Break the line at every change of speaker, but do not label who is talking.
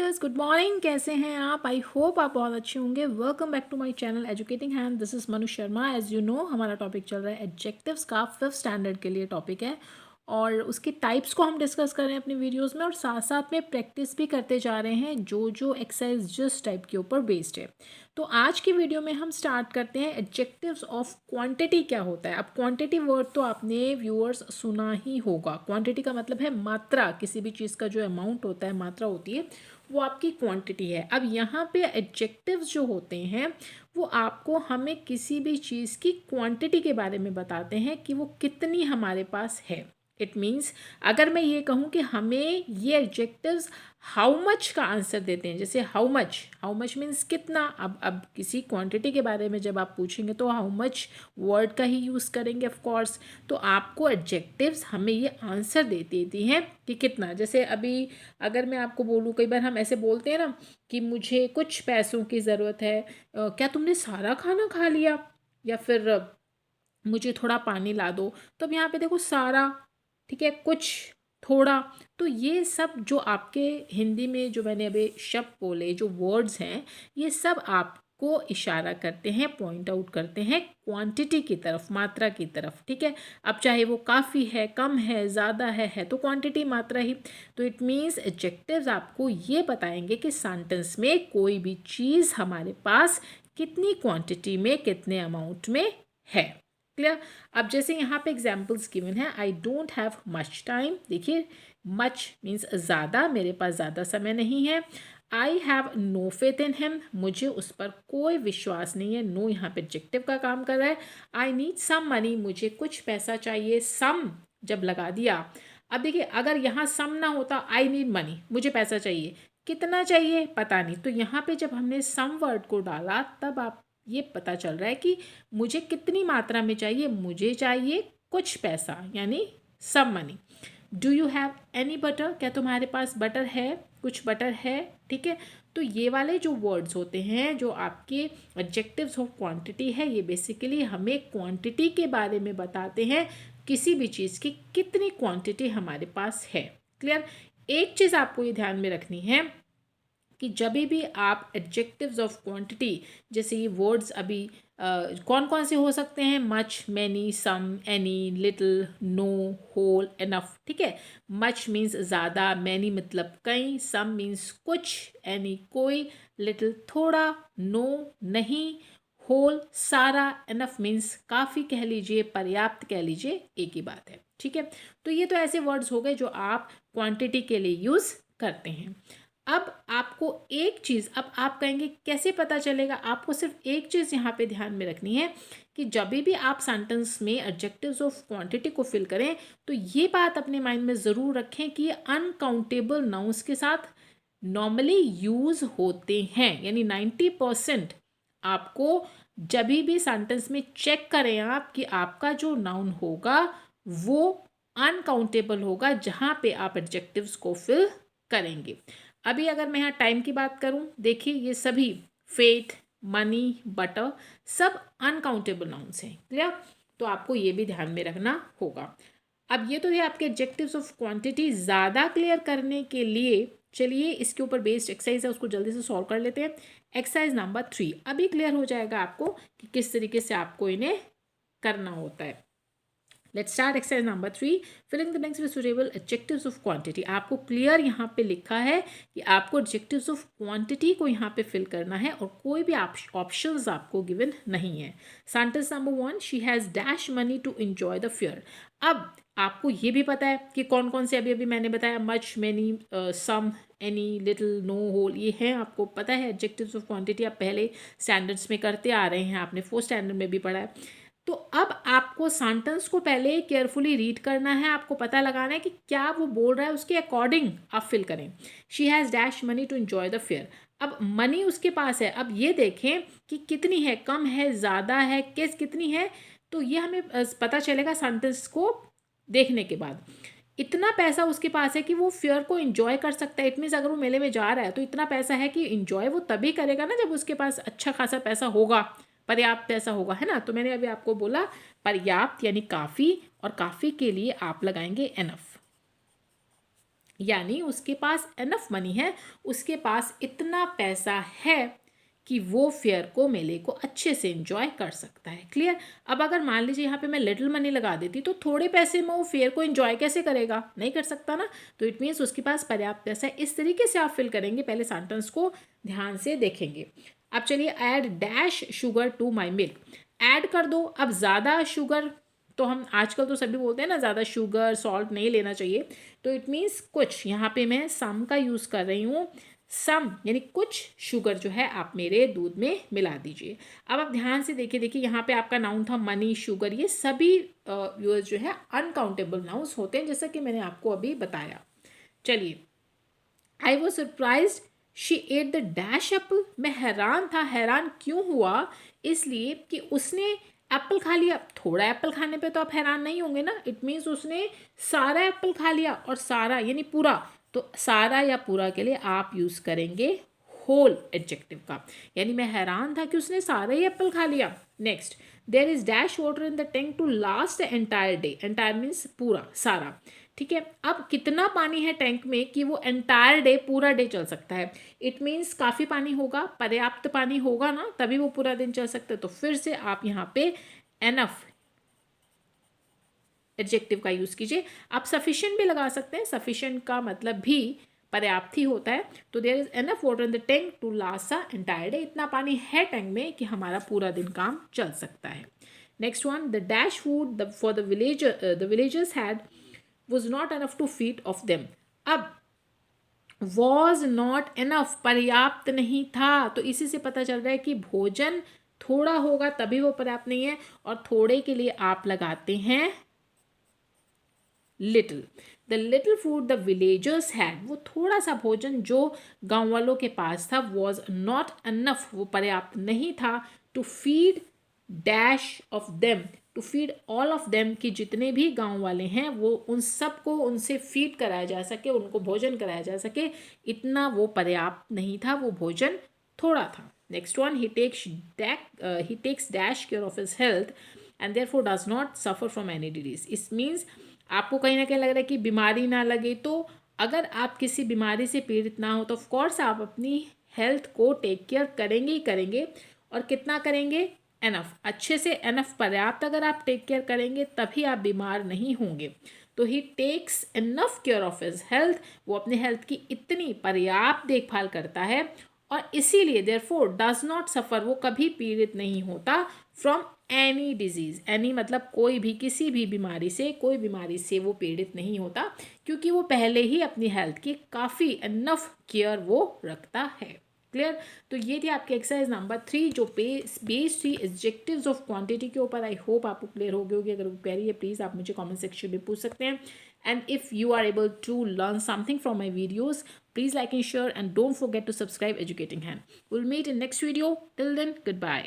Dears, good morning. कैसे हैं आप? आई होप आप बहुत अच्छे होंगे। Welcome back to my channel educating hand. This is Manu Sharma. As you know हमारा टॉपिक चल रहा है एडजेक्टिव्स का। 5th स्टैंडर्ड के लिए टॉपिक है और उसके टाइप्स को हम डिस्कस कर रहे हैं अपनी वीडियोस में और साथ साथ में प्रैक्टिस भी करते जा रहे हैं जो एक्सरसाइज जिस टाइप के ऊपर बेस्ड है। तो आज की वीडियो में हम स्टार्ट करते हैं एडजेक्टिव्स ऑफ क्वांटिटी क्या होता है। अब क्वांटिटी वर्ड तो आपने व्यूअर्स सुना ही होगा। क्वांटिटी का मतलब है मात्रा, किसी भी चीज़ का जो अमाउंट होता है, मात्रा होती है, वो आपकी क्वांटिटी है। अब यहाँ पे एडजेक्टिव्स जो होते हैं वो आपको हमें किसी भी चीज़ की क्वांटिटी के बारे में बताते हैं कि वो कितनी हमारे पास है। इट मीन्स अगर मैं ये कहूँ कि हमें ये एडजेक्टिव्स हाउ मच का आंसर देते हैं, जैसे हाउ मच मीन्स कितना। अब किसी क्वांटिटी के बारे में जब आप पूछेंगे तो हाउ मच वर्ड का ही यूज़ करेंगे ऑफ कोर्स। तो आपको एडजेक्टिव्स हमें ये आंसर दे देती हैं कि कितना। जैसे अभी अगर मैं आपको बोलूँ, कई बार हम ऐसे बोलते हैं ना कि मुझे कुछ पैसों की ज़रूरत है, क्या तुमने सारा खाना खा लिया, या फिर मुझे थोड़ा पानी ला दो। तो अब यहाँ पे देखो सारा, ठीक है, कुछ, थोड़ा। तो ये सब जो आपके हिंदी में जो मैंने अभी शब्द बोले, जो वर्ड्स हैं, ये सब आपको इशारा करते हैं, पॉइंट आउट करते हैं क्वांटिटी की तरफ, मात्रा की तरफ। ठीक है, अब चाहे वो काफ़ी है, कम है, ज़्यादा है तो क्वांटिटी, मात्रा ही। तो इट मीन्स एडजेक्टिव्स आपको ये बताएंगे कि सेंटेंस में कोई भी चीज़ हमारे पास कितनी क्वांटिटी में, कितने अमाउंट में है। क्लियर। अब जैसे यहाँ पे एग्जाम्पल्स गिवन है, I don't have much time. देखिए, मच मीन्स ज़्यादा, मेरे पास ज़्यादा समय नहीं है। I have no faith in him, मुझे उस पर कोई विश्वास नहीं है। नो यहाँ पे एडजेक्टिव का काम कर रहा है। आई नीड सम मनी, मुझे कुछ पैसा चाहिए। सम जब लगा दिया, अब देखिए अगर यहाँ सम ना होता, आई नीड मनी, मुझे पैसा चाहिए, कितना चाहिए पता नहीं, तो यहाँ पे जब हमने सम वर्ड को डाला तब आप ये पता चल रहा है कि मुझे कितनी मात्रा में चाहिए। मुझे चाहिए कुछ पैसा, यानी some money. Do you have any butter, क्या तुम्हारे पास बटर है, कुछ बटर है। ठीक है, तो ये वाले जो वर्ड्स होते हैं, जो आपके एडजेक्टिव्स ऑफ क्वांटिटी है, ये बेसिकली हमें क्वांटिटी के बारे में बताते हैं, किसी भी चीज़ की कितनी क्वांटिटी हमारे पास है। क्लियर। एक चीज़ आपको ये ध्यान में रखनी है कि जब भी आप एडजेक्टिव्स ऑफ क्वांटिटी, जैसे ये वर्ड्स अभी कौन कौन से हो सकते हैं, much, many, some, any, little, no, whole, enough. ठीक है, मच मीन्स ज़्यादा, मैनी मतलब कई, सम मीन्स कुछ, एनी कोई, लिटिल थोड़ा, नो नहीं, होल सारा, एनफ मीन्स काफ़ी कह लीजिए, पर्याप्त कह लीजिए, एक ही बात है। ठीक है, तो ये तो ऐसे वर्ड्स हो गए जो आप क्वांटिटी के लिए यूज़ करते हैं। अब आपको एक चीज़, अब आप कहेंगे कैसे पता चलेगा, आपको सिर्फ एक चीज़ यहाँ पे ध्यान में रखनी है कि जब भी आप सेंटेंस में एडजेक्टिव्स ऑफ क्वांटिटी को फिल करें तो ये बात अपने माइंड में ज़रूर रखें कि ये अनकाउंटेबल नाउन्स के साथ नॉर्मली यूज़ होते हैं। यानी 90% आपको जब भी सेंटेंस में चेक करें आप कि आपका जो नाउन होगा वो अनकाउंटेबल होगा जहाँ पे आप एडजेक्टिव्स को फिल करेंगे। अभी अगर मैं यहाँ टाइम की बात करूँ, देखिए ये सभी फेथ, मनी, बटर सब अनकाउंटेबल नाउन्स हैं। क्लियर। तो आपको ये भी ध्यान में रखना होगा। अब ये तो है आपके एडजेक्टिव्स ऑफ क्वांटिटी। ज़्यादा क्लियर करने के लिए चलिए इसके ऊपर बेस्ड एक्सरसाइज है, उसको जल्दी से सॉल्व कर लेते हैं। एक्सरसाइज नंबर 3 अभी क्लियर हो जाएगा आपको कि किस तरीके से आपको इन्हें करना होता है। Let's start exercise number 3, filling the blanks with suitable adjectives of quantity. आपको क्लियर यहाँ पे लिखा है कि आपको एडजेक्टिव्स ऑफ क्वांटिटी को यहाँ पे फिल करना है और कोई भी ऑप्शंस आपको गिवन नहीं है। Sentence number 1, she has dash money to enjoy the fair. अब आपको ये भी पता है कि कौन कौन से अभी मैंने बताया, much, many, some, any, little, no, whole, ये हैं, आपको पता है एडजेक्टिव्स ऑफ क्वांटिटी। आप पहले स्टैंडर्ड्स में करते आ रहे हैं, आपने 4th स्टैंडर्ड में भी पढ़ा है। तो अब आपको सेंटेंस को पहले केयरफुली रीड करना है, आपको पता लगाना है कि क्या वो बोल रहा है, उसके अकॉर्डिंग आप फिल करें। She has dash money to enjoy the fair. अब मनी उसके पास है, अब ये देखें कि कितनी है, कम है, ज़्यादा है, कितनी है। तो ये हमें पता चलेगा सेंटेंस को देखने के बाद। इतना पैसा उसके पास है कि वो फेयर को एंजॉय कर सकता है। इट मीन्स अगर वो मेले में जा रहा है तो इतना पैसा है कि एंजॉय वो तभी करेगा ना जब उसके पास अच्छा खासा पैसा होगा, पर्याप्त पैसा होगा, है ना। तो मैंने अभी आपको बोला पर्याप्त यानी काफ़ी, और काफ़ी के लिए आप लगाएंगे एनफ। यानी उसके पास एनफ मनी है, उसके पास इतना पैसा है कि वो फेयर को, मेले को अच्छे से एंजॉय कर सकता है। क्लियर। अब अगर मान लीजिए यहाँ पे मैं लिटिल मनी लगा देती तो थोड़े पैसे में वो फेयर को एंजॉय कैसे करेगा, नहीं कर सकता ना। तो इट मीन्स उसके पास पर्याप्त पैसा है। इस तरीके से आप फिल करेंगे, पहले सेंटेंस को ध्यान से देखेंगे। अब चलिए, add dash sugar to my milk, add कर दो। अब ज़्यादा शुगर, तो हम आजकल तो सभी बोलते हैं ना ज़्यादा शुगर सॉल्ट नहीं लेना चाहिए, तो इट मीन्स कुछ, यहाँ पे मैं सम का यूज़ कर रही हूँ। सम यानी कुछ शुगर जो है आप मेरे दूध में मिला दीजिए। अब आप ध्यान से देखिए, यहाँ पे आपका नाउन था मनी, शुगर, ये सभी व्यूअर्स जो है अनकाउंटेबल नाउन्स होते हैं, जैसा कि मैंने आपको अभी बताया। चलिए, I was surprise she at the dash Apple, मैं हैरान था। हैरान क्यों हुआ? इसलिए कि उसने एप्पल खा लिया। थोड़ा एप्पल खाने पे तो आप हैरान नहीं होंगे ना। इट मीन्स उसने सारा एप्पल खा लिया, और सारा यानी पूरा। तो सारा या पूरा के लिए आप यूज़ करेंगे होल एडजेक्टिव का, यानी मैं हैरान था कि उसने सारा ही एप्पल खा लिया। Next, there is dash water in the tank to last the entire day, entire means पूरा, सारा। ठीक है। अब कितना पानी है टैंक में कि वो एंटायर डे, पूरा डे चल सकता है। इट मीन्स काफ़ी पानी होगा, पर्याप्त पानी होगा ना, तभी वो पूरा दिन चल सकता है। तो फिर से आप यहाँ पे एनफ एडजेक्टिव का यूज़ कीजिए। आप सफिशिएंट भी लगा सकते हैं, सफिशिएंट का मतलब भी पर्याप्त ही होता है। तो there is enough water in the tank to last a entire day, इतना पानी है टैंक में कि हमारा पूरा दिन काम चल सकता है। Next one, the dash food for the villagers had was not enough to feed of them। अब was not enough, पर्याप्त नहीं था, तो इसी से पता चल रहा है कि भोजन थोड़ा होगा तभी वो पर्याप्त नहीं है, और थोड़े के लिए आप लगाते हैं little. The little food the villagers had, वो थोड़ा सा भोजन जो गांव वालों के पास था, वॉज नॉट अनफ, वो पर्याप्त नहीं था, to feed dash of them, to feed all of them, कि जितने भी गांव वाले हैं वो उन सबको उनसे फीड कराया जा सके, उनको भोजन कराया जा सके, इतना वो पर्याप्त नहीं था, वो भोजन थोड़ा था। Next one, he takes dash care of his health and therefore does not suffer from any disease. इस मीन्स आपको कहीं ना कहीं लग रहा है कि बीमारी ना लगे, तो अगर आप किसी बीमारी से पीड़ित ना हो तो ऑफकोर्स आप अपनी हेल्थ को टेक केयर करेंगे ही करेंगे। और कितना करेंगे? एनफ, अच्छे से, एनफ पर्याप्त अगर आप टेक केयर करेंगे तभी आप बीमार नहीं होंगे। तो he takes enough care of his health, वो अपने हेल्थ की इतनी पर्याप्त देखभाल करता है, और इसीलिए देयरफॉर डज नॉट सफ़र, वो कभी पीड़ित नहीं होता, फ्रॉम एनी डिजीज़, एनी मतलब कोई भी, किसी भी बीमारी से, कोई बीमारी से वो पीड़ित नहीं होता, क्योंकि वो पहले ही अपनी हेल्थ की काफ़ी इनफ केयर वो रखता है। क्लियर। तो ये थी आपकी एक्सरसाइज नंबर 3 जो बेस्ड थी एडजेक्टिव्स ऑफ क्वांटिटी के ऊपर। आई होप आपको क्लियर हो गई होगी। अगर क्वेरी है प्लीज़ आप मुझे कमेंट सेक्शन में पूछ सकते हैं। And if you are able to learn something from my videos, please like and share, and don't forget to subscribe Educating Hand. We'll meet in next video. Till then, goodbye.